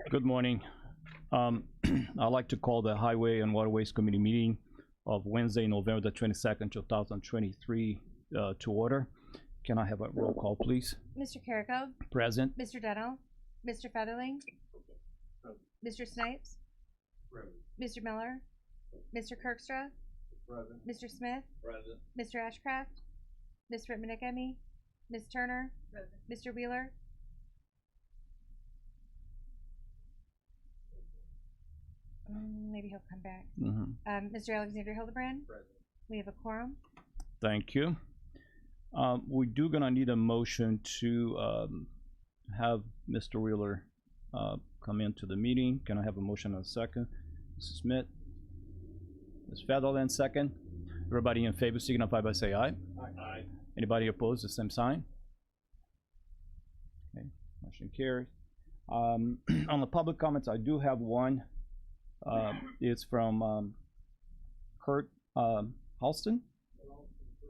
Good morning. I'd like to call the Highway and Waterways Committee meeting of Wednesday, November the 22nd, 2023 to order. Can I have a roll call, please? Mr. Carrico, Present. Mr. Deno, Mr. Featherling, Mr. Snipes, Mr. Miller, Mr. Kirkstra, Mr. Smith, Mr. Ashcraft, Ms. Rittmanickemy, Ms. Turner, Mr. Wheeler, maybe he'll come back. Mr. Alexander Hildebrand, we have a quorum. Thank you. We do gonna need a motion to have Mr. Wheeler come into the meeting. Can I have a motion and a second? Mrs. Smith, Ms. Featherland, second. Everybody in favor signify by say aye. Aye. Anybody opposed, the same sign. Okay, motion carries. On the public comments, I do have one. It's from Kurt Halston.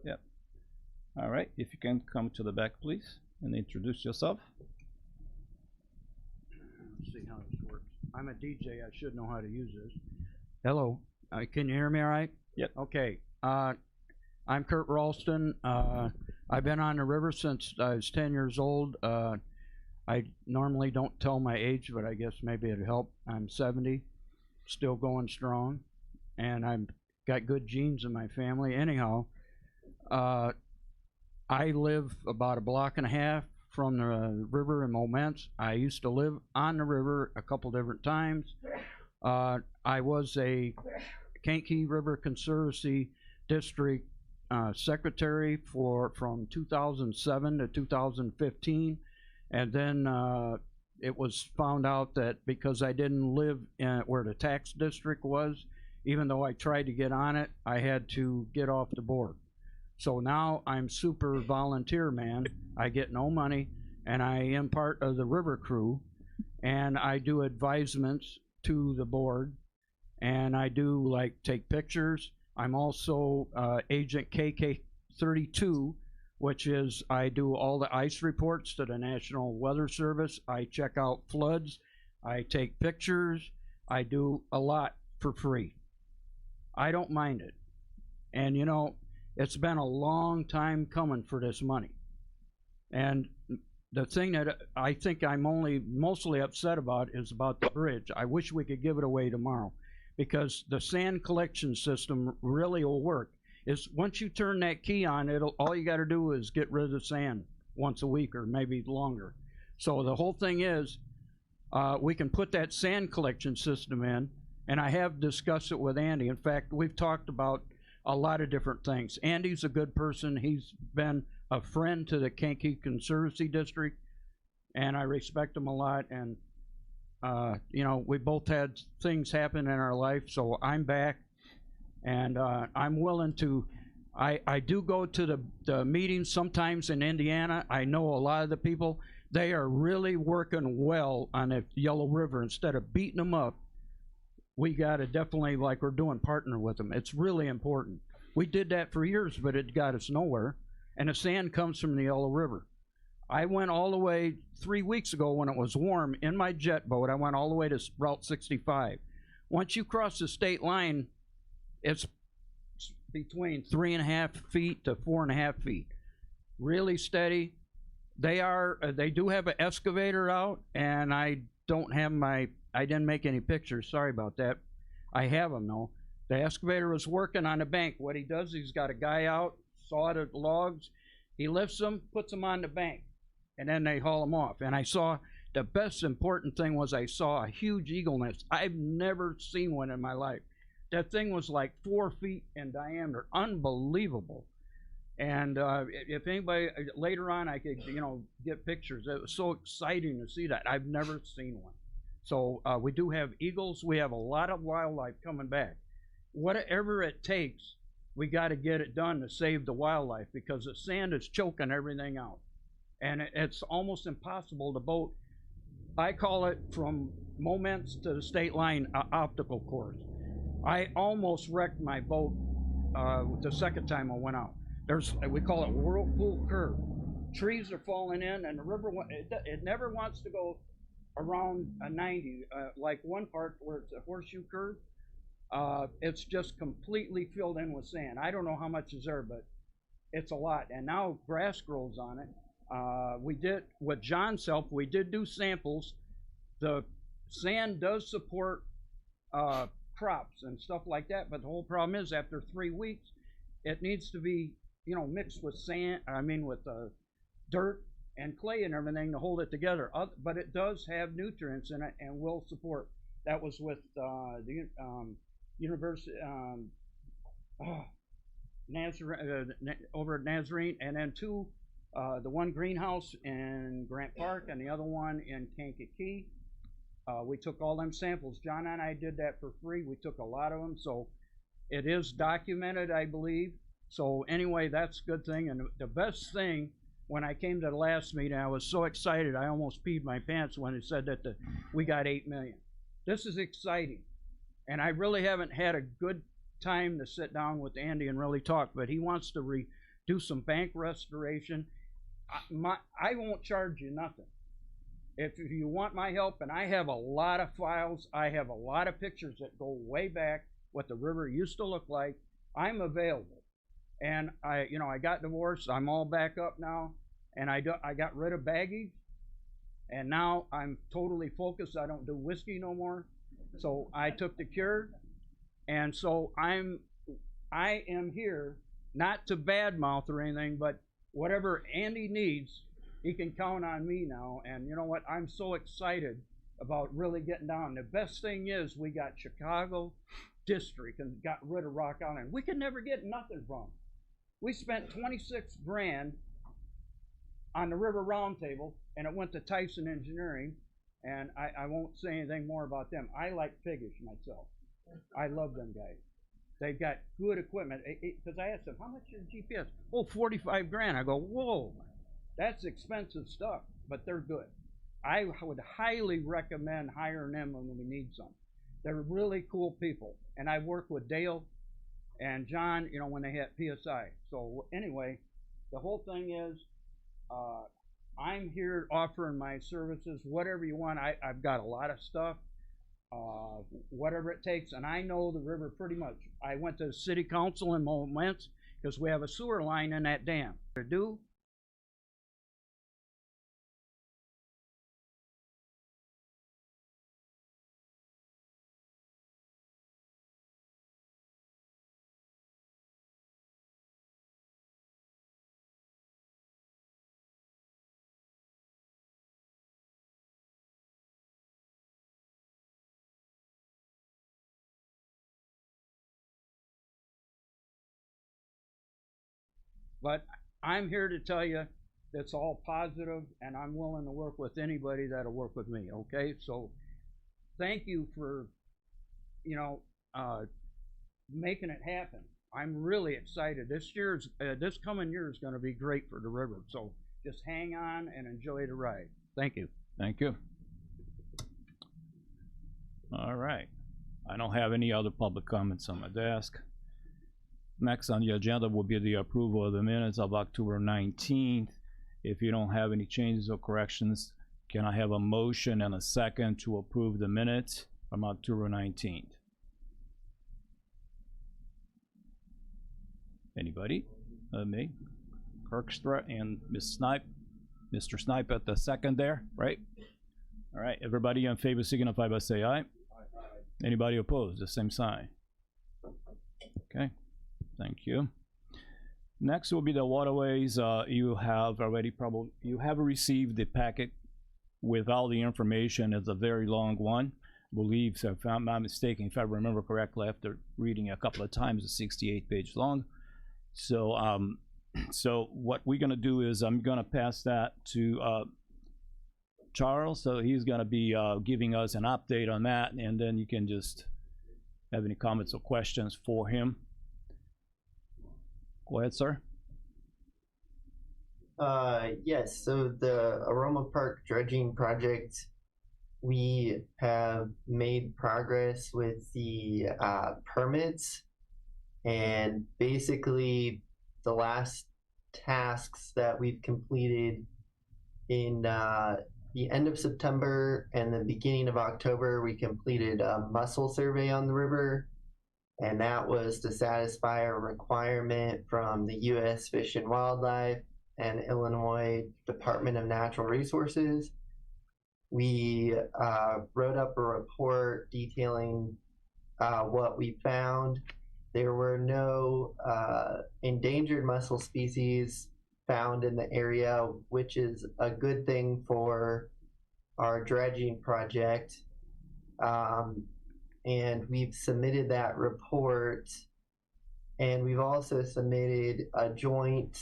Yep. All right, if you can come to the back, please, and introduce yourself. Let's see how this works. I'm a DJ. I should know how to use this. Hello. Can you hear me all right? Yep. Okay. I'm Kurt Ralston. I've been on the river since I was 10 years old. I normally don't tell my age, but I guess maybe it'd help. I'm 70, still going strong, and I've got good genes in my family. Anyhow, I live about a block and a half from the river in Moments. I used to live on the river a couple different times. I was a Kankakee River Conservancy District secretary from 2007 to 2015, and then it was found out that because I didn't live where the tax district was, even though I tried to get on it, I had to get off the board. So now I'm super volunteer man. I get no money, and I am part of the river crew, and I do advisements to the board, and I do like take pictures. I'm also Agent KK32, which is I do all the ice reports to the National Weather Service. I check out floods. I take pictures. I do a lot for free. I don't mind it. And you know, it's been a long time coming for this money. And the thing that I think I'm mostly upset about is about the bridge. I wish we could give it away tomorrow, because the sand collection system really will work. Is once you turn that key on, all you got to do is get rid of the sand once a week or maybe longer. So the whole thing is, we can put that sand collection system in, and I have discussed it with Andy. In fact, we've talked about a lot of different things. Andy's a good person. He's been a friend to the Kankakee Conservancy District, and I respect him a lot. And you know, we both had things happen in our life, so I'm back, and I'm willing to, I do go to the meetings sometimes in Indiana. I know a lot of the people. They are really working well on the Yellow River. Instead of beating them up, we got to definitely, like we're doing, partner with them. It's really important. We did that for years, but it got us nowhere, and the sand comes from the Yellow River. I went all the way 3 weeks ago when it was warm in my jet boat. I went all the way to Route 65. Once you cross the state line, it's between 3.5 feet to 4.5 feet. Really steady. They do have an excavator out, and I didn't make any pictures. Sorry about that. I have them though. The excavator was working on the bank. What he does, he's got a guy out, saw the logs. He lifts them, puts them on the bank, and then they haul them off. And I saw, the best important thing was I saw a huge eagle nest. I've never seen one in my life. That thing was like 4 feet in diameter, unbelievable. And if anybody, later on I could, you know, get pictures. It was so exciting to see that. I've never seen one. So we do have eagles. We have a lot of wildlife coming back. Whatever it takes, we got to get it done to save the wildlife, because the sand is choking everything out. And it's almost impossible to boat. I call it from Moments to the state line obstacle course. I almost wrecked my boat the second time I went out. We call it whirlpool curve. Trees are falling in, and the river, it never wants to go around a 90, like one part where it's a horseshoe curve, it's just completely filled in with sand. I don't know how much is there, but it's a lot. And now grass grows on it. We did, with John's help, we did do samples. The sand does support crops and stuff like that, but the whole problem is after 3 weeks, it needs to be, you know, mixed with sand, with dirt and clay and everything to hold it together. But it does have nutrients in it and will support. That was with the University, over at Nazarene, and then two, the one greenhouse in Grant Park and the other one in Kankakee. We took all them samples. John and I did that for free. We took a lot of them, so it is documented, I believe. So anyway, that's a good thing. And the best thing, when I came to the last meeting, I was so excited I almost peed my pants when it said that we got 8 million. This is exciting, and I really haven't had a good time to sit down with Andy and really talk. But he wants to do some bank restoration. I won't charge you nothing. If you want my help, and I have a lot of files, I have a lot of pictures that go way back, what the river used to look like, I'm available. And I got divorced, I'm all back up now, and I got rid of baggage, and now I'm totally focused. I don't do whiskey no more. So I took the cure, and so I am here, not to badmouth or anything, but whatever Andy needs, he can count on me now. And you know what? I'm so excited about really getting down. The best thing is we got Chicago District and got rid of Rock Island. We could never get nothing from. We spent 26 grand on the River Roundtable, and it went to Tyson Engineering, and I won't say anything more about them. I like Piggish myself. I love them guys. They've got good equipment. Because I asked them, how much is your GPS? Oh, 45 grand. I go, whoa. That's expensive stuff, but they're good. I would highly recommend hiring them when we need some. They're really cool people. And I worked with Dale and John, when they had PSI. So anyway, the whole thing is, I'm here offering my services, whatever you want. I've got a lot of stuff, whatever it takes. And I know the river pretty much. I went to the city council in moments because we have a sewer line in that dam. To do. But I'm here to tell you that's all positive, and I'm willing to work with anybody that'll work with me, okay? So thank you for, making it happen. I'm really excited. This coming year is going to be great for the river. So just hang on and enjoy the ride. Thank you. Thank you. All right. I don't have any other public comments on my desk. Next on the agenda will be the approval of the minutes of October 19th. If you don't have any changes or corrections, can I have a motion and a second to approve the minutes from October 19th? Anybody? Me? Kirkstra and Ms. Snipe. Mr. Snipe at the second there, right? All right, everybody in favor signify by say aye. Aye. Anybody opposed? The same sign. Okay. Thank you. Next will be the Waterways. You have received the packet with all the information. It's a very long one. I believe, so if I'm not mistaken, if I remember correctly, after reading it a couple of times, it's 68 pages long. So, so what we're gonna do is I'm gonna pass that to Charles. So he's gonna be giving us an update on that, and then you can just have any comments or questions for him. Go ahead, sir. Yes, so the Aroma Park dredging project, we have made progress with the permits, and basically the last tasks that we've completed in the end of September and the beginning of October, we completed a mussel survey on the river, and that was to satisfy a requirement from the U.S. Fish and Wildlife and Illinois Department of Natural Resources. We wrote up a report detailing what we found. There were no endangered mussel species found in the area, which is a good thing for our dredging project. And we've submitted that report, and we've also submitted a joint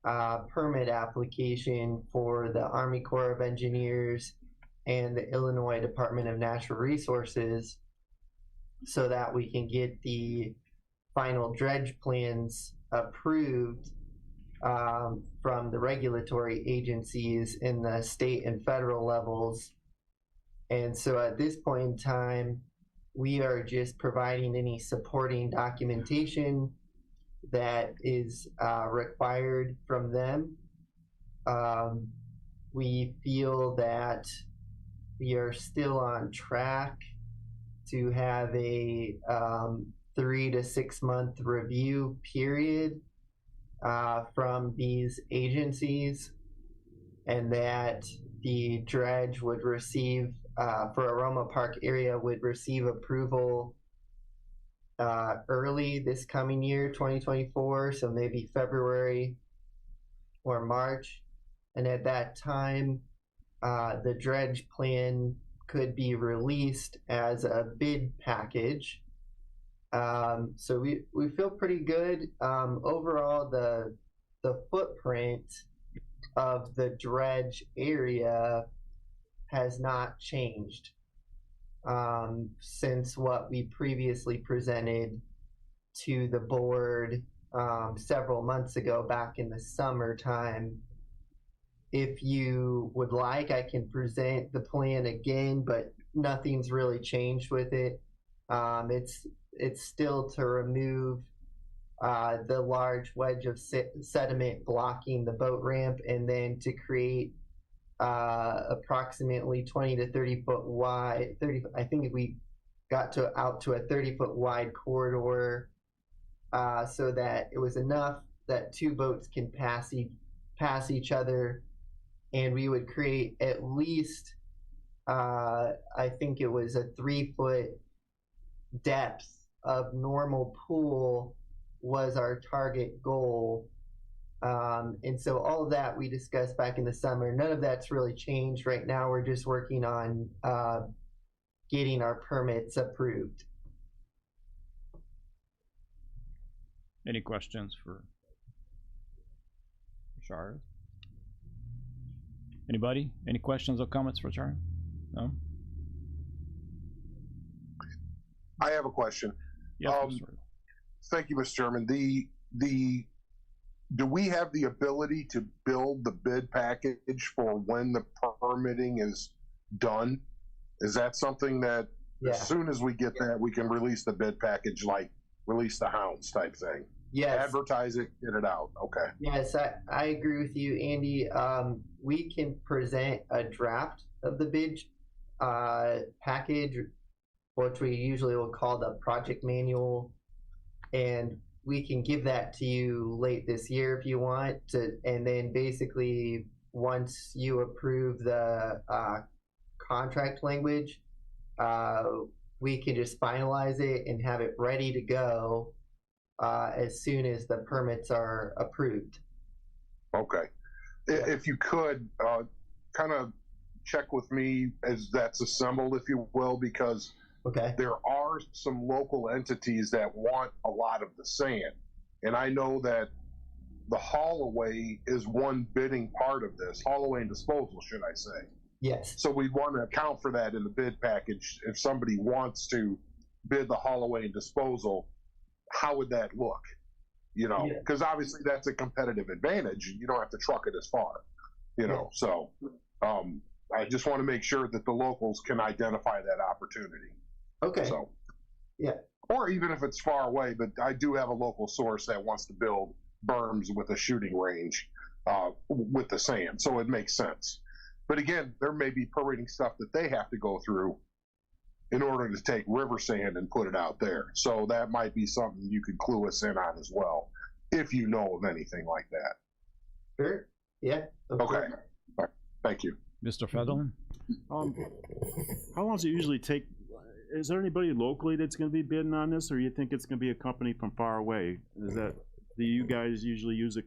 permit application for the Army Corps of Engineers and the Illinois Department of Natural Resources so that we can get the final dredge plans approved from the regulatory agencies in the state and federal levels. And so at this point in time, we are just providing any supporting documentation that is required from them. We feel that we are still on track to have a 3 to 6 month review period from these agencies, and that the dredge would receive, for Aroma Park area, would receive approval early this coming year, 2024, so maybe February or March. And at that time, the dredge plan could be released as a bid package. So we feel pretty good. Overall, the footprint of the dredge area has not changed since what we previously presented to the board several months ago, back in the summertime. If you would like, I can present the plan again, but nothing's really changed with it. It's still to remove the large wedge of sediment blocking the boat ramp, and then to create approximately 20 to 30 foot wide, I think we got out to a 30-foot wide corridor, so that it was enough that 2 boats can pass each other. And we would create at least, I think it was a 3-foot depth of normal pool was our target goal. And so all of that we discussed back in the summer. None of that's really changed right now. We're just working on getting our permits approved. Any questions for Shara? Anybody? Any questions or comments for Shara? No? I have a question. Yes, thank you, Mr. Chairman. Do we have the ability to build the bid package for when the permitting is done? Is that something that as soon as we get that, we can release the bid package, like release the hounds type thing? Yes. Advertise it, get it out. Okay. Yes, I agree with you, Andy. We can present a draft of the bid package, which we usually will call the project manual, and we can give that to you late this year if you want to. And then basically, once you approve the contract language, we can just finalize it and have it ready to go as soon as the permits are approved. Okay. Yeah. If you could kind of check with me as that's assembled, if you will, because there are some local entities that want a lot of the sand. And I know that the haul-away is one bidding part of this, haul-away and disposal, should I say. Yes. So we'd want to account for that in the bid package. If somebody wants to bid the haul-away and disposal, how would that look? You know, because obviously that's a competitive advantage. You don't have to truck it as far, you know. So I just want to make sure that the locals can identify that opportunity. Okay. So, yeah. Or even if it's far away, but I do have a local source that wants to build berms with a shooting range with the sand, so it makes sense. But again, there may be permitting stuff that they have to go through in order to take river sand and put it out there. So that might be something you could clue us in on as well, if you know of anything like that. Sure. Yeah. Okay. All right. Thank you. Mr. Federland? How long does it usually take? Is there anybody locally that's going to be bidding on this, or you think it's going to be a company from far away? Do you guys usually use a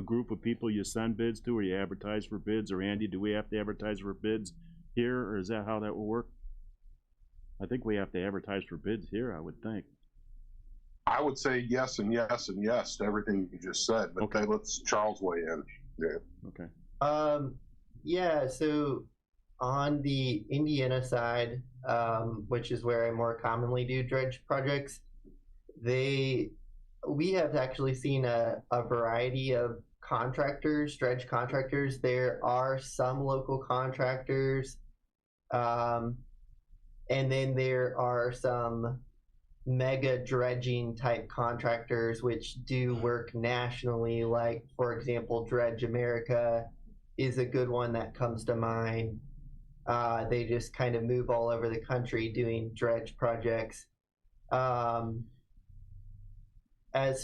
group of people you send bids to, or you advertise for bids? Or Andy, do we have to advertise for bids here, or is that how that will work? I think we have to advertise for bids here, I would think. I would say yes and yes and yes to everything you just said, but okay. Let's Charles weigh in. Yeah. Okay. Yeah, so on the Indiana side, which is where I more commonly do dredge projects, we have actually seen a variety of contractors, dredge contractors. There are some local contractors, and then there are some mega dredging type contractors which do work nationally, like, for example, Dredge America is a good one that comes to mind. They just kind of move all over the country doing dredge projects. As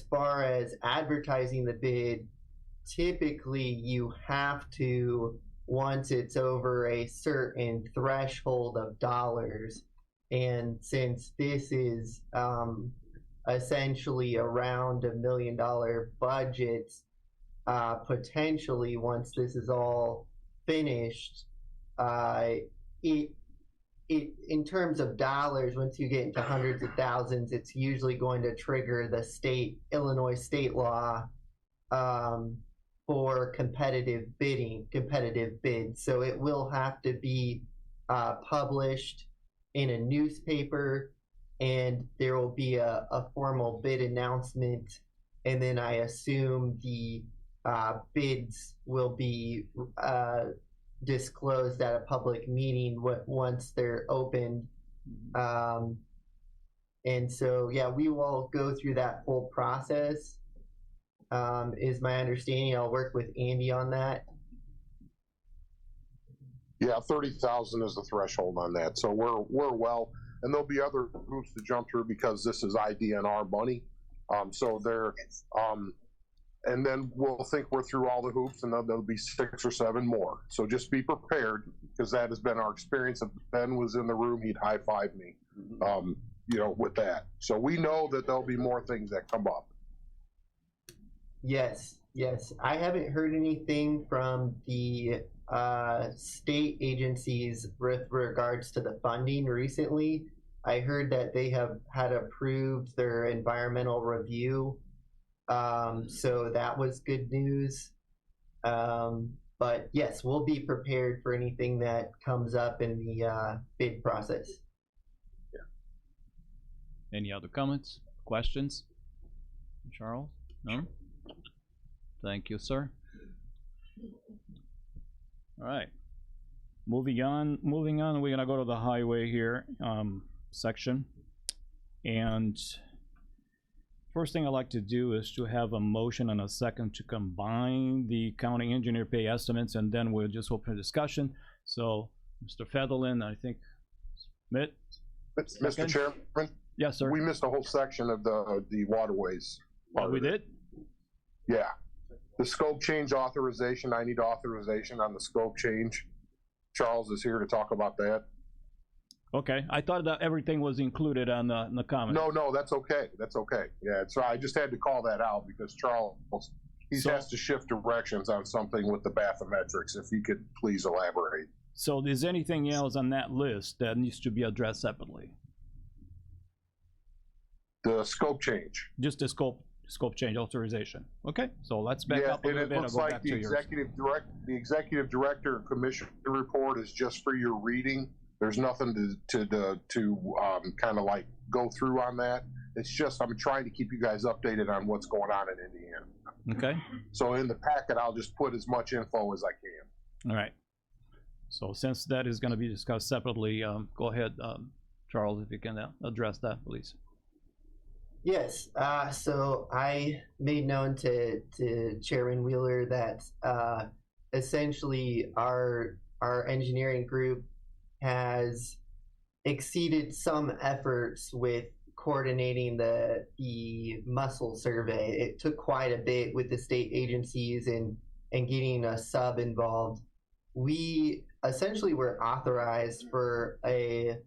far as advertising the bid, typically you have to, once it's over a certain threshold of dollars, and since this is essentially around $1 million budget, potentially once this is all finished, in terms of dollars, once you get into hundreds of thousands, it's usually going to trigger the Illinois state law for competitive bids. So it will have to be published in a newspaper, and there will be a formal bid announcement, and then I assume the bids will be disclosed at a public meeting once they're opened. And so, yeah, we will go through that full process, is my understanding. I'll work with Andy on that. Yeah, 30,000 is the threshold on that. So we're well, and there'll be other hoops to jump through because this is IDNR money. And then we'll think we're through all the hoops, and then there'll be 6 or 7 more. So just be prepared, because that has been our experience. If Ben was in the room, he'd high-five me, with that. So we know that there'll be more things that come up. Yes. I haven't heard anything from the state agencies with regards to the funding recently. I heard that they have had approved their environmental review. So that was good news. But yes, we'll be prepared for anything that comes up in the bid process. Yeah. Any other comments, questions? Charles? No? Thank you, sir. All right. Moving on, we're gonna go to the highway here, section. And first thing I'd like to do is to have a motion and a second to combine the county engineer pay estimates, and then we'll just open a discussion. So, Mr. Federland, I think, Smith? Mr. Chairman? Yes, sir. We missed a whole section of the waterways. Oh, we did? Yeah. The scope change authorization, I need authorization on the scope change. Charles is here to talk about that. Okay, I thought that everything was included on the comment. No, that's okay. That's okay. Yeah, so I just had to call that out because Charles, has to shift directions on something with the bathymetrics. If you could please elaborate. So is anything else on that list that needs to be addressed separately? The scope change. Just the scope change authorization. Okay, so let's back up a little bit and go back to yours. The executive director and commissioner report is just for your reading. There's nothing to kind of like go through on that. It's just I'm trying to keep you guys updated on what's going on in Indiana. Okay. So in the packet, I'll just put as much info as I can. All right. So since that is going to be discussed separately, go ahead, Charles, if you can address that, please. Yes. So I made known to Chairman Wheeler that essentially our engineering group has exceeded some efforts with coordinating the mussel survey. It took quite a bit with the state agencies and getting a sub involved. We essentially were authorized for a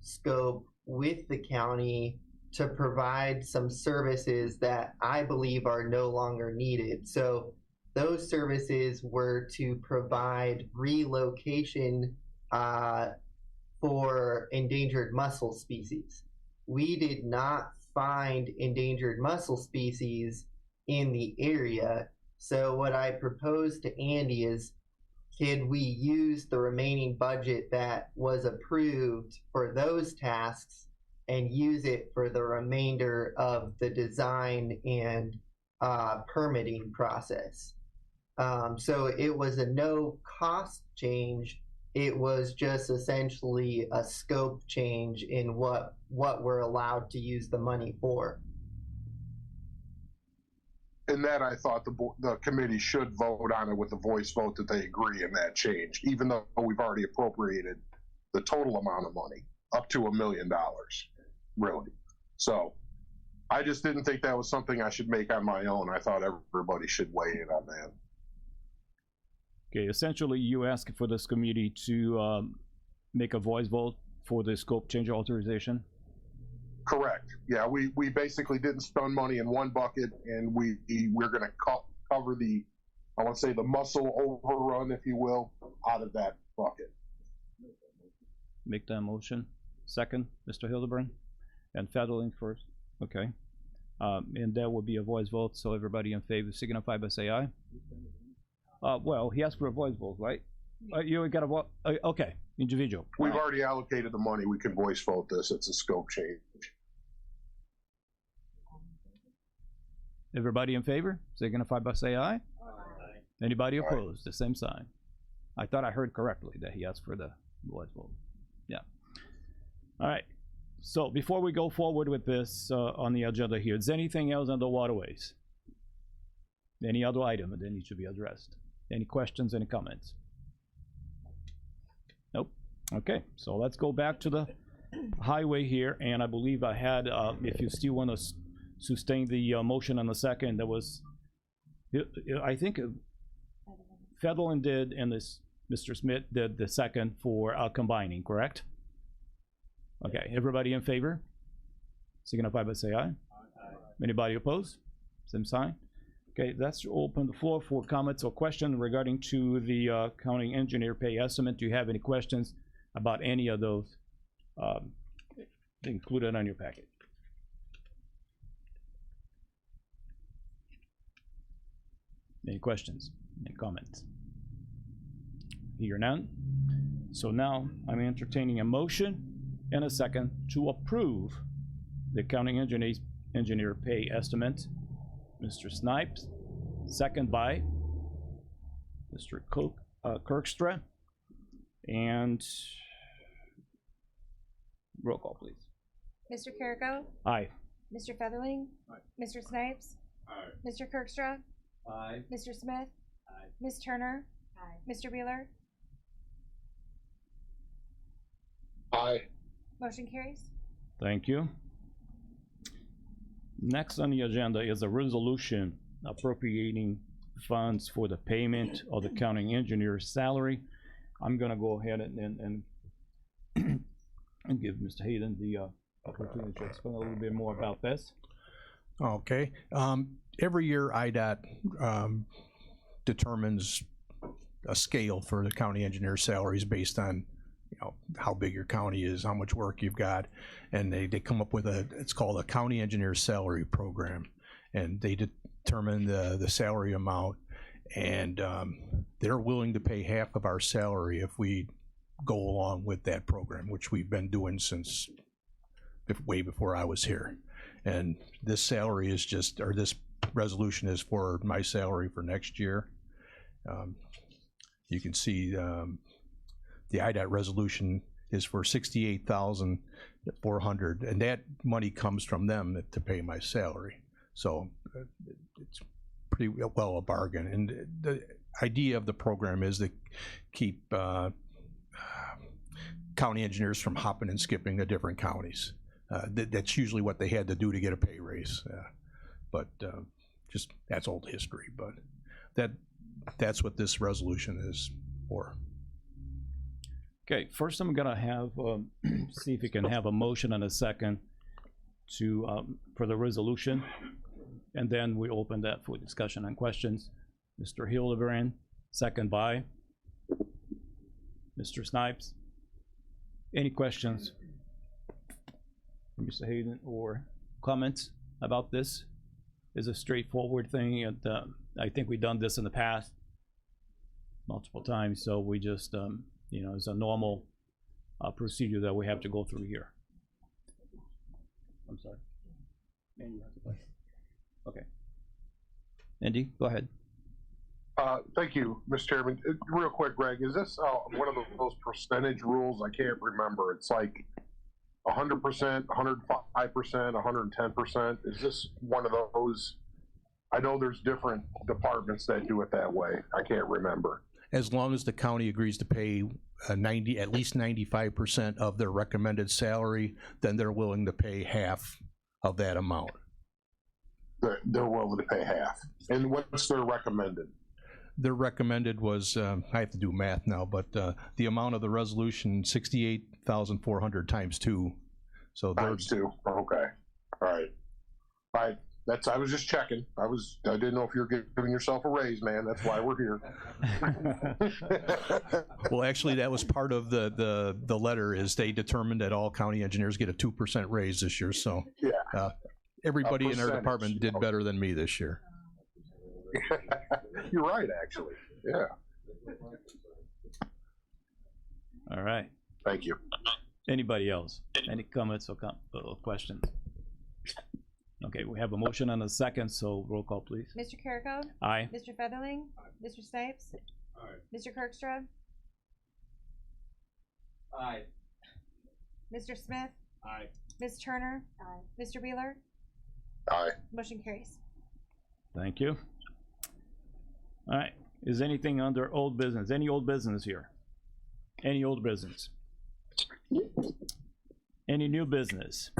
scope with the county to provide some services that I believe are no longer needed. So those services were to provide relocation for endangered mussel species. We did not find endangered mussel species in the area. So what I proposed to Andy is, can we use the remaining budget that was approved for those tasks and use it for the remainder of the design and permitting process? So it was a no cost change. It was just essentially a scope change in what we're allowed to use the money for. And that I thought the committee should vote on it with a voice vote that they agree in that change, even though we've already appropriated the total amount of money, up to $1 million, really. So I just didn't think that was something I should make on my own. I thought everybody should weigh in on that. Okay, essentially you asked for this committee to make a voice vote for the scope change authorization? Correct. Yeah, we basically didn't spend money in one bucket, and we're going to cover the, I want to say, the mussel overrun, if you will, out of that bucket. Make that motion. Second, Mr. Hildebrand, and Federling first. Okay, and that will be a voice vote. So everybody in favor signify by say aye. Well, he asked for a voice vote, right? You got a vote. Okay, individual. We've already allocated the money. We can voice vote this. It's a scope change. Everybody in favor signify by say aye. Aye. Anybody opposed? The same sign. I thought I heard correctly that he asked for the voice vote. Yeah. All right. So before we go forward with this on the agenda here, is there anything else on the waterways? Any other item that needs to be addressed? Any questions, any comments? Nope. Okay, so let's go back to the highway here, and I believe I had, if you still want to sustain the motion on the second, there was, I think Federline did, and this Mr. Smith did the second for combining, correct? Okay, everybody in favor? Signify by say aye. Aye. Anybody opposed? Same sign. Okay, let's open the floor for comments or questions regarding to the county engineer pay estimate. Do you have any questions about any of those included on your packet? Any questions? Any comments? Hear none. So now I'm entertaining a motion and a second to approve the county engineer pay estimate. Mr. Snipes, second by Mr. Kirkstra, and roll call, please. Mr. Carrico? Aye. Mr. Featherling? Aye. Mr. Snipes? Aye. Mr. Kirkstra? Aye. Mr. Smith? Aye. Ms. Turner? Aye. Mr. Wheeler? Aye. Motion carries. Thank you. Next on the agenda is a resolution appropriating funds for the payment of the county engineer's salary. I'm gonna go ahead and give Mr. Hayden the opportunity to explain a little bit more about this. Okay. Every year IDOT determines a scale for the county engineer's salaries based on, you know, how big your county is, how much work you've got, and they come up with it's called a county engineer salary program, and they determine the salary amount, and they're willing to pay half of our salary if we go along with that program, which we've been doing since way before I was here. And this salary is this resolution is for my salary for next year. You can see the IDOT resolution is for $68,400, and that money comes from them to pay my salary. So it's pretty well a bargain. And idea of the program is to keep county engineers from hopping and skipping to different counties. That's usually what they had to do to get a pay raise. But just that's old history. But that's what this resolution is for. Okay, first I'm gonna have, see if we can have a motion and a second to, for the resolution. And then we open that for discussion and questions. Mr. Hildebrand, second by Mr. Snipes. Any questions from Mr. Hayden or comments about this? Is a straightforward thing, and I think we've done this in the past multiple times, so we just, you know, it's a normal procedure that we have to go through here. I'm sorry. Andy, you have the question. Okay. Andy, go ahead. Thank you, Mr. Chairman. Real quick, Greg, is this one of those percentage rules? I can't remember. It's like 100%, 105%, 110%. Is this one of those? I know there's different departments that do it that way. I can't remember. As long as the county agrees to pay at least 95% of their recommended salary, then they're willing to pay half of that amount. They're willing to pay half. And what's their recommended? Their recommended was, I have to do math now, but the amount of the resolution, 68,400 times 2. So times 2. Okay. All right. All right. I was just checking. I didn't know if you're giving yourself a raise, man. That's why we're here. Well, actually, that was part of the letter. Is they determined that all county engineers get a 2% raise this year. So yeah, everybody in our department did better than me this year. You're right, actually. Yeah. All right. Thank you. Anybody else? Any comments or questions? Okay, we have a motion and a second, so roll call, please. Mr. Carrico? Aye. Mr. Featherling? Mr. Snipes? Aye. Mr. Kirkstrad? Aye. Mr. Smith? Aye. Ms. Turner? Aye. Mr. Wheeler? Aye. Motion carries. Thank you. All right, is anything under old business? Any old business here? Any old business? Any new business?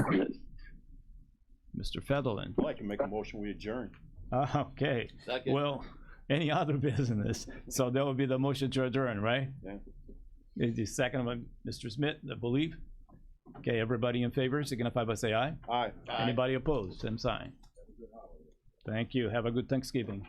Mr. Featherland. Well, I can make a motion, we adjourn. Okay. Second. Well, any other business? So that would be the motion to adjourn, right? Yeah. Is the second by Mr. Smith, I believe? Okay, everybody in favor, signify by say aye. Aye. Anybody opposed? Same sign. Thank you. Have a good Thanksgiving.